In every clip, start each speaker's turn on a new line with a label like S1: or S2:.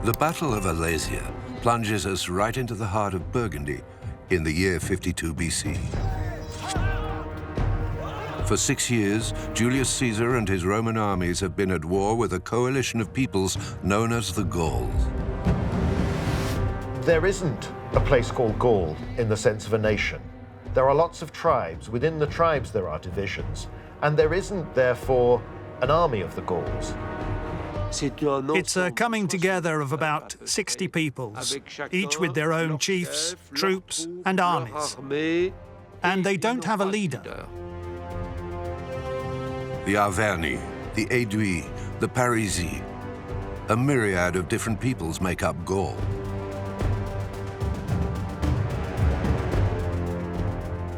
S1: The Battle of Alesia plunges us right into the heart of Burgundy in the year 52 BC. For 6 years, Julius Caesar and his Roman armies have been at war with a coalition of peoples known as the Gauls.
S2: There isn't a place called Gaul in the sense of a nation. There are lots of tribes. Within the tribes there are divisions. And there isn't, therefore, an army of the Gauls.
S3: It's a coming together of about 60 peoples, each with their own chiefs, troops and armies. And they don't have a leader.
S1: The Arverni, the Aedui, the Parisi, a myriad of different peoples make up Gaul.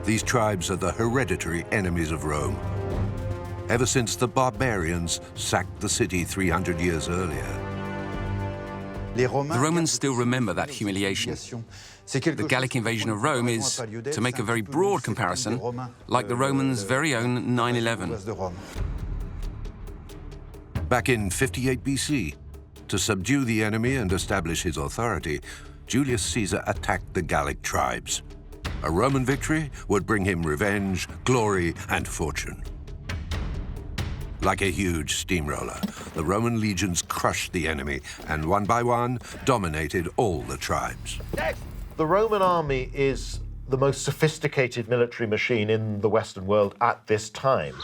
S1: These tribes are the hereditary enemies of Rome, ever since the barbarians sacked the city 300 years earlier.
S4: The Romans still remember that humiliation. The Gallic invasion of Rome is, to make a very broad comparison, like the Romans' very own 9/11.
S1: Back in 58 BC, to subdue the enemy and establish his authority, Julius Caesar attacked the Gallic tribes. A Roman victory would bring him revenge, glory, and fortune. Like a huge steamroller, the Roman legions crushed the enemy and one by one dominated all the tribes.
S2: The Roman army is the most sophisticated military machine in the Western world at this time.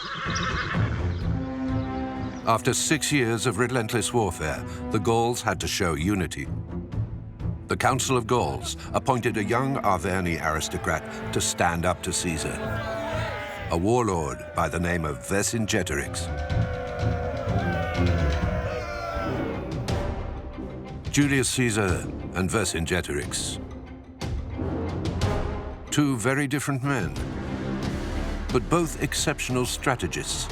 S1: After 6 years of relentless warfare, the Gauls had to show unity. The Council of Gauls appointed a young Arverni aristocrat to stand up to Caesar, a warlord by the name of Vercingetorix. Julius Caesar and Vercingetorix. Two very different men, but both exceptional strategists,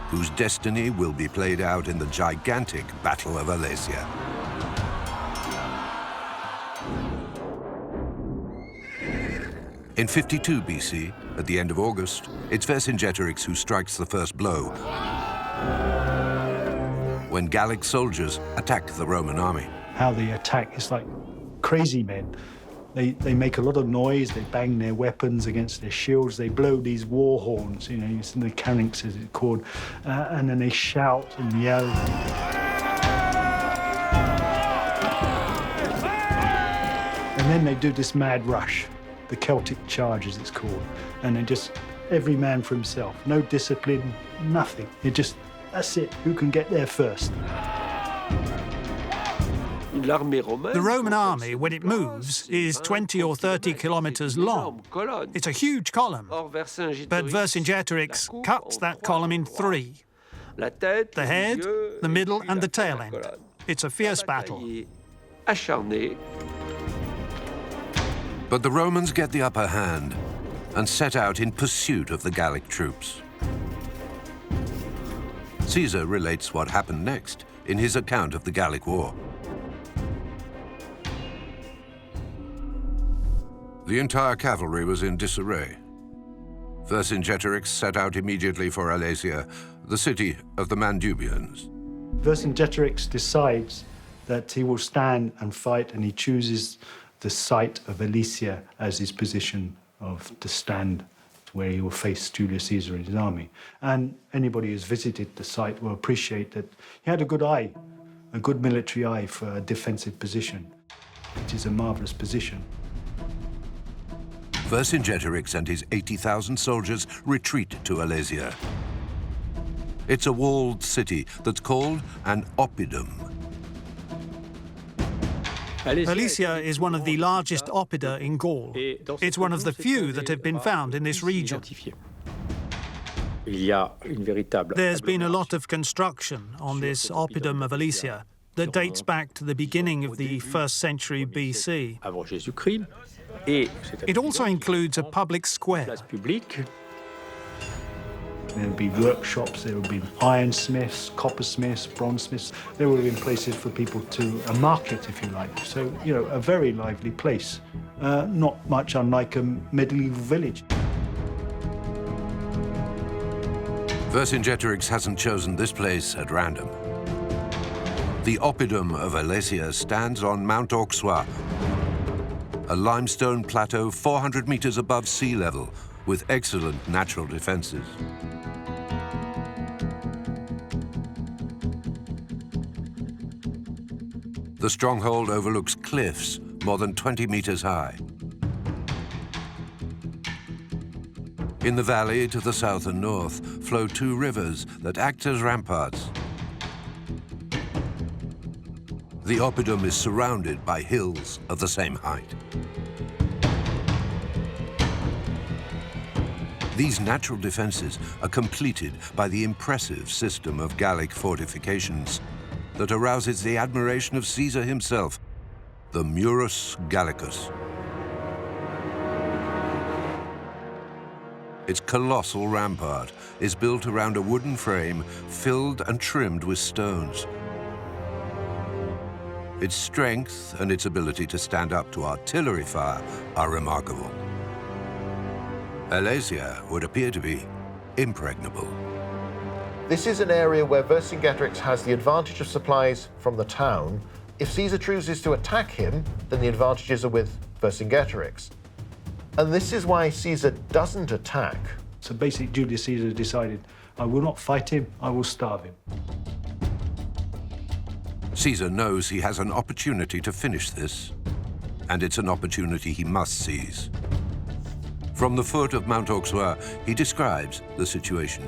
S1: whose destiny will be played out in the gigantic Battle of Alesia. In 52 BC, at the end of August, it's Vercingetorix who strikes the first blow when Gallic soldiers attack the Roman army.
S5: How they attack is like crazy men. They make a lot of noise, they bang their weapons against their shields, they blow these war horns, you know, the carinx as it's called, and then they shout and yell. And then they do this mad rush, the Celtic charge as it's called, and they just, every man for himself, no discipline, nothing. That's it, who can get there first?
S3: The Roman army, when it moves, is 20 or 30 kilometers long. It's a huge column, but Vercingetorix cuts that column in 3. The head, the middle, and the tail end. It's a fierce battle.
S1: But the Romans get the upper hand and set out in pursuit of the Gallic troops. Caesar relates what happened next in his account of the Gallic War. The entire cavalry was in disarray. Vercingetorix set out immediately for Alesia, the city of the Mandubians.
S5: Vercingetorix decides that he will stand and fight, and he chooses the site of Alesia as his position to stand where he will face Julius Caesar and his army. And anybody who's visited the site will appreciate that he had a good eye, a good military eye for a defensive position. It is a marvelous position.
S1: Vercingetorix and his 80,000 soldiers retreat to Alesia. It's a walled city that's called an oppidum.
S3: Alesia is one of the largest oppida in Gaul. It's one of the few that have been found in this region. There's been a lot of construction on this oppidum of Alesia that dates back to the beginning of the 1st century BC. It also includes a public square.
S5: There would be workshops, there would be ironsmiths, coppersmiths, bronzesmiths. There would have been places for people a market, if you like. So, you know, a very lively place. Not much unlike a medieval village.
S1: Vercingetorix hasn't chosen this place at random. The oppidum of Alesia stands on Mount Auxois, a limestone plateau 400 meters above sea level, with excellent natural defenses. The stronghold overlooks cliffs more than 20 meters high. In the valley to the south and north flow two rivers that act as ramparts. The oppidum is surrounded by hills of the same height. These natural defenses are completed by the impressive system of Gallic fortifications that arouses the admiration of Caesar himself, the Murus Gallicus. Its colossal rampart is built around a wooden frame filled and trimmed with stones. Its strength and its ability to stand up to artillery fire are remarkable. Alesia would appear to be impregnable.
S2: This is an area where Vercingetorix has the advantage of supplies from the town. If Caesar chooses to attack him, then the advantages are with Vercingetorix. And this is why Caesar doesn't attack.
S5: So basically, Julius Caesar decided, I will not fight him, I will starve him.
S1: Caesar knows he has an opportunity to finish this, and it's an opportunity he must seize. From the foot of Mount Auxois, he describes the situation.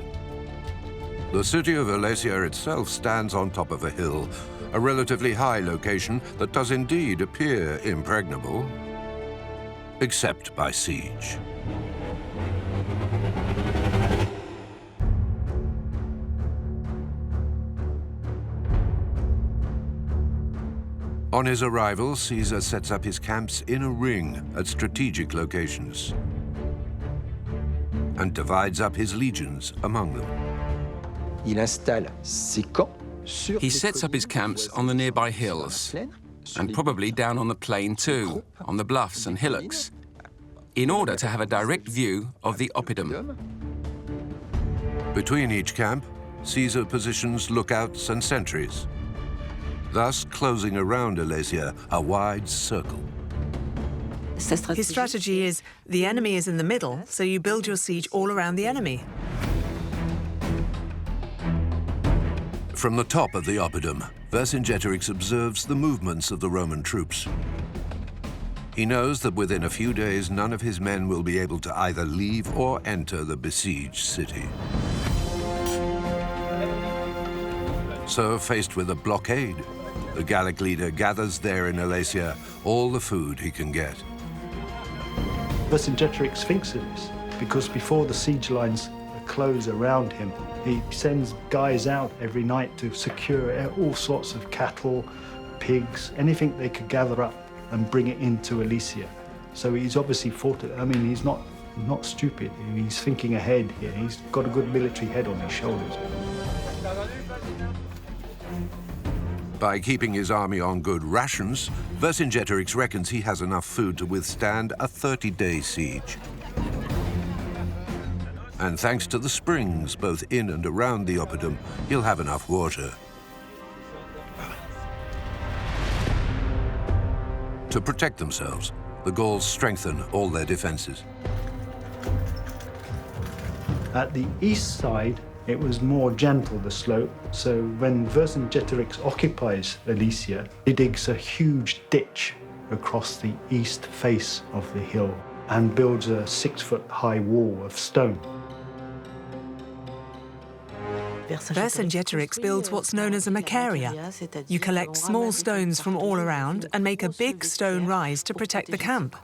S1: The city of Alesia itself stands on top of a hill, a relatively high location that does indeed appear impregnable, except by siege. On his arrival, Caesar sets up his camps in a ring at strategic locations and divides up his legions among them.
S4: He sets up his camps on the nearby hills, and probably down on the plain too, on the bluffs and hillocks, in order to have a direct view of the oppidum.
S1: Between each camp, Caesar positions lookouts and sentries, thus closing around Alesia a wide circle.
S6: His strategy is, the enemy is in the middle, so you build your siege all around the enemy.
S1: From the top of the oppidum, Vercingetorix observes the movements of the Roman troops. He knows that within a few days, none of his men will be able to either leave or enter the besieged city. So, faced with a blockade, the Gallic leader gathers there in Alesia all the food he can get.
S5: Vercingetorix thinks of this, because before the siege lines close around him, he sends guys out every night to secure all sorts of cattle, pigs, anything they could gather up and bring it into Alesia. So he's obviously fought it. I mean, he's not stupid. He's thinking ahead here. He's got a good military head on his shoulders.
S1: By keeping his army on good rations, Vercingetorix reckons he has enough food to withstand a 30-day siege. And thanks to the springs, both in and around the oppidum, he'll have enough water. To protect themselves, the Gauls strengthen all their defenses.
S5: At the east side, it was more gentle, the slope. So when Vercingetorix occupies Alesia, he digs a huge ditch across the east face of the hill and builds a 6-foot-high wall of stone.
S6: Vercingetorix builds what's known as a macaria. You collect small stones from all around and make a big stone rise to protect the camp.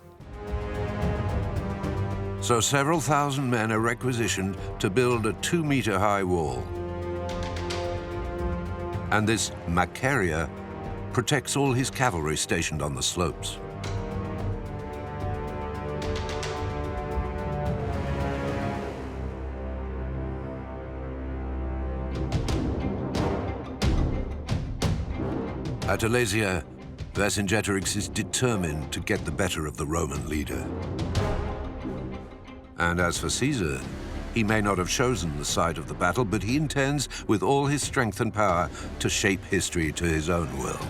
S1: So several thousand men are requisitioned to build a 2-meter-high wall. And this macaria protects all his cavalry stationed on the slopes. At Alesia, Vercingetorix is determined to get the better of the Roman leader. And as for Caesar, He may not have chosen the site of the battle, but he intends, with all his strength and power, to shape history to his own will.